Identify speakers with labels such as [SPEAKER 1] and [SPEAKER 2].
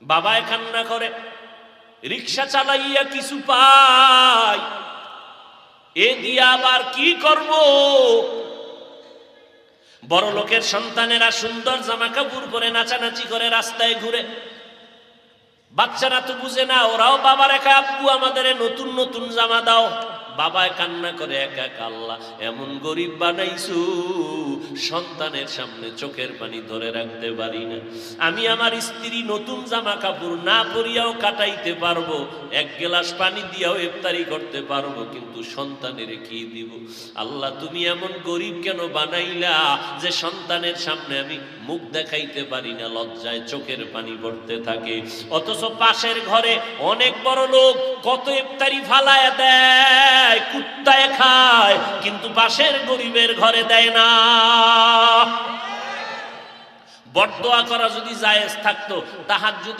[SPEAKER 1] বাবায় কান্না করে, রিক্সা চালাইয়া কিছু পাই, এ দিয়া আবার কি করব? বড় লোকের সন্তানেরা সুন্দর জামা কাপড় পরে নাচানাচি করে রাস্তায় ঘুরে, বাচ্চারা তো বুঝে না, ওরাও বাবার একা, আব্বু আমাদের নতুন নতুন জামা দাও। বাবায় কান্না করে, একা একা আল্লাহ এমন গরিব বানাইছু, সন্তানের সামনে চোখের পানি ধরে রাখতে পারি না। আমি আমার স্ত্রী নতুন জামা কাপড় না পরিয়াও কাটাইতে পারবো, এক গ্লাস পানি দিয়াও ইফতারি করতে পারবো, কিন্তু সন্তানের কি দিব? আল্লাহ তুমি এমন গরিব কেন বানাইলা যে সন্তানের সামনে আমি মুখ দেখাইতে পারি না, লজ্জায় চোখের পানি পড়তে থাকে। অথচ পাশের ঘরে অনেক বড় লোক কত ইফতারি ফালায় দেয়, কুত্তায় খায়, কিন্তু পাশের গরিবের ঘরে দেয় না। বদদোয়া করা যদি জায়েজ থাকতো, তাহাজ্জুদে